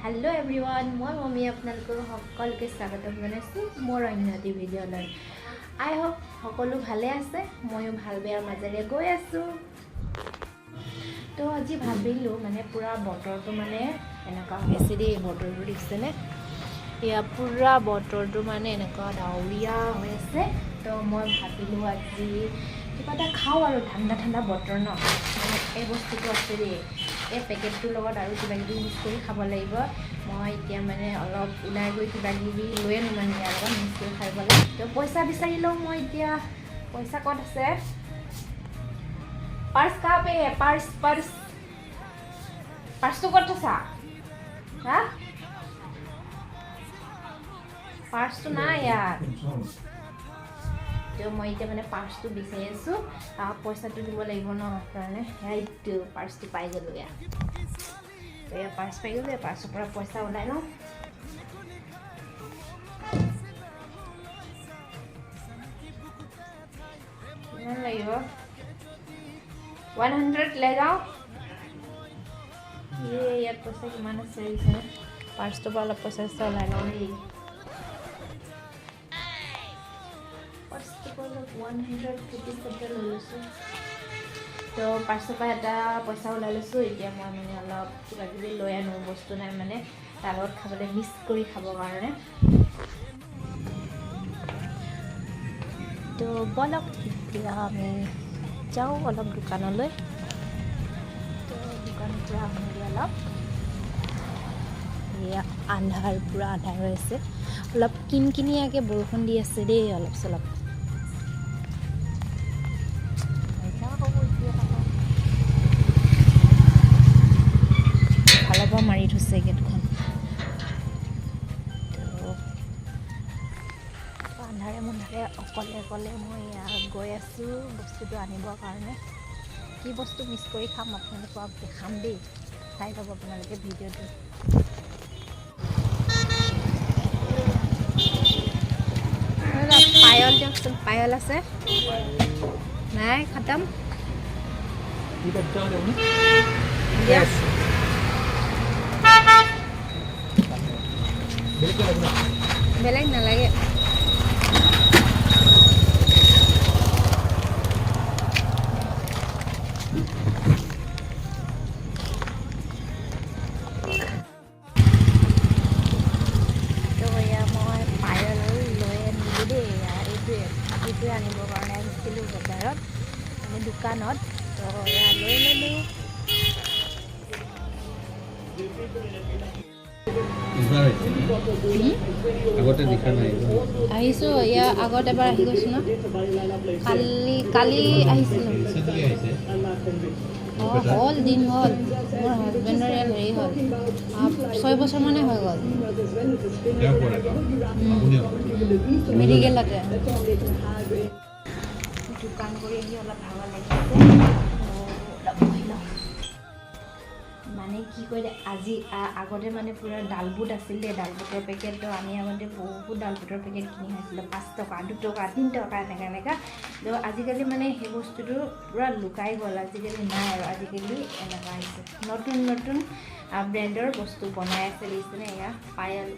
hello everyone मैं mummy आपनालोक सकलोके स्वागतम जनाइছোঁ मोर अन्य एटी भिडिओলৈ आई होप सकलो भाले आछे मयो भाल बेयार माजेरे गई आছোঁ तो আজি भाबिलो माने पूरा बतरটো माने एनेका হৈছে दे बतरটো दिखছেনে या पूरा बतरটো माने एनेका डाउरिया হৈ আছে तो মই ভাবিলো আজি কিবা এটা খাও আৰু ঠাণ্ডা ঠাণ্ডা বতৰ ন মানে এই বস্তুটো আছে দে এই পেকেটটোৰ লগত আৰু কিবা কিবি মিক্স কৰি খাব লাগিব মই এতিয়া মানে অলপ উলাই গৈ কিবা কিবি লৈ আনো মানে ইয়াৰ লগত মিক্স কৰি খাব লাগে তো পইচা বিচাৰি লওঁ মই এতিয়া পইচা ক'ত আছে पर्स कहाँ पे है पर्स पर्स पर्स तो कट था हाँ पर्स तो ना यार तो मैं इतना मैंने पर्स तो बिचारी आसो पैसा तो দিব লাগিব ন কাৰণে এইটো पर्स तो পাই গলো या तो या पर्स পাই গলো पर्स পৰা পইচা ওলাই ন কিমান লাগিব 100 ले जाओ ये यार पैसा की मानस सही है पर्स तो वाला पैसा से ला लो ये पर्स तो वाला 150 रुपया ले लो तो पर्स पे এটা पैसा ওলাই লৈছো এতিয়া মই মানে অলপ কিবা কিবি লৈ আনো বস্তু নাই মানে তাৰ লগত খাবলৈ মিক্স কৰি খাব কাৰণে তো বলক এতিয়া আমি যাও অলপ দোকানলৈ তো দোকানৰ পৰা আহোঁগৈ অলপ এয়া আন্ধাৰ পুৰা আন্ধাৰ হৈ আছে অলপ কিনকিনিয়াকৈ বৰষুণ দি আছে দেই অলপ চলপ ভালৰ পৰা মাৰি থৈছে গেটখন আন্ধাৰে মুন্ধাৰে অকলে অকলে মই গৈ আছোঁ বস্তুটো আনিবৰ কাৰণে কি বস্তু মিক্স কৰি খাম আপোনালোকক দেখাম দেই চাই যাব আপোনালোকে ভিডিঅ'টো পায়ল দিয়কচোন পায়ল আছে নাই খতম বেলেগ নালাগে আনিবৰ কাৰণে আহিছিলোঁ বজাৰত মানে দোকানত তো এয়া লৈ ল'লোঁ আগতে দেখা নাই আহিছোঁ এয়া আগত এবাৰ আহি গৈছোঁ ন কালি আহিছিলোঁ অঁ হ'ল দিন হ'ল মোৰ হাজবেণ্ডৰ ইয়াত হেৰি হ'ল 6 বছৰ মানে হৈ গ'ল মেডিকেলতে দোকান কৰি আহি অলপ ভাগৰ লাগিছে অলপ বহি লওঁ মানে কি কৰিলে আজি আগতে মানে পুৰা ডালবুট আছিল দেই ডালবুটৰ পেকেটটো আমি আগতে বহুত ডালবুটৰ পেকেট কিনি খাইছিলোঁ 5 টকা 2 টকা 3 টকা এনেকা তো আজিকালি মানে সেই বস্তুটো পুৰা লুকাই গ'ল আজিকালি নাই আৰু আজিকালি এনেকা আহিছে নতুন নতুন ব্ৰেণ্ডৰ বস্তু বনাই আছে দিছেনে এয়া পায়ল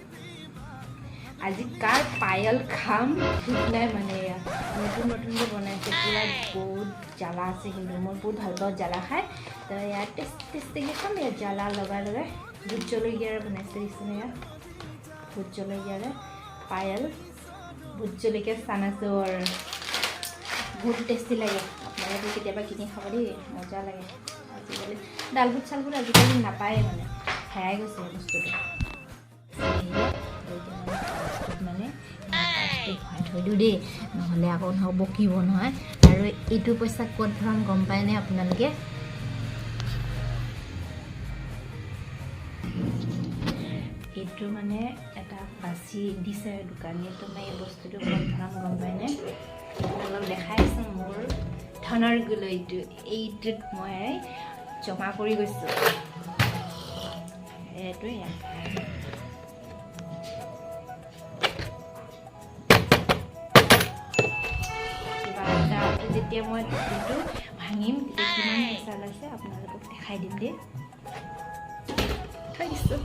আজি কাৰ পায়ল খাম ঠিক নাই মানে এয়া নতুন নতুনকৈ বনাইছে পুৰা বহুত জ্বালা আছে কিন্তু মই বহুত ভাল পাওঁ জ্বালা খাই তো ইয়াত টেষ্টিকৈ খাম ইয়াত জ্বালা লগাই লগাই ভোট জলকীয়াৰে বনাইছে দিছেনে ইয়াত ভোট জলকীয়াৰে পায়ল ভোট জলকীয়া চানাচৰ বহুত টেষ্টি লাগে আপোনালোকে কেতিয়াবা কিনি খাব দেই মজা লাগে আজিকালি ডালবুট চালবুট আজিকালি নাপায় মানে হেৰাই গৈছে বস্তুটো মানে খুৱাই থৈ দিওঁ দেই নহ'লে আকৌ বকিব নহয় আৰু এইটো পইচা ক'ত ভৰাম গম পায়নে আপোনালোকে এইটো মানে এটা বাচি দিছে দোকানীয়ে তো মই এই বস্তুটো ক'ত ভৰাম গম পায়নে অলপ দেখাই আছোঁ মোৰ ধনৰ গুলৈটো এইটোত মই জমা কৰি গৈছোঁ এইটোৱে যেতিয়া মই এইটো ভাঙিম তেতিয়া কিমান পইচা লৈছে আপোনালোকক দেখাই দিম দেই থৈ দিছোঁ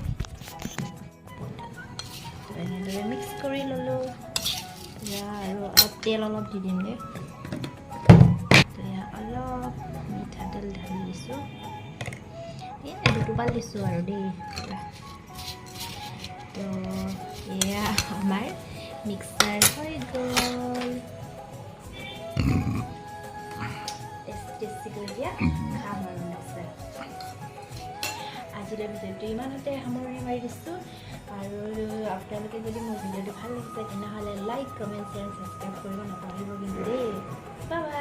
ভালদৰে মিক্স কৰি ল'লোঁ আৰু অলপ তেল অলপ দি দিম দে অলপ মিঠাতেল ঢালি দিছোঁ দুটোপাল দিছোঁ আৰু দেই তো এয়া আমাৰ মিক্সাৰ হৈ গ'ল টেষ্টি কৰি দিয়া খাম আৰু মিক্সাৰ আজিলৈ ভিডিঅ'টো ইমানতে সামৰণি মাৰি দিছোঁ আৰু আপোনালোকে যদি মোৰ ভিডিঅ'টো ভাল লাগিছে তেনেহ'লে লাইক কমেণ্ট শ্বেয়াৰ ছাবস্ক্ৰাইব কৰিব নাপাহৰিব কিন্তু দেই বাই বাই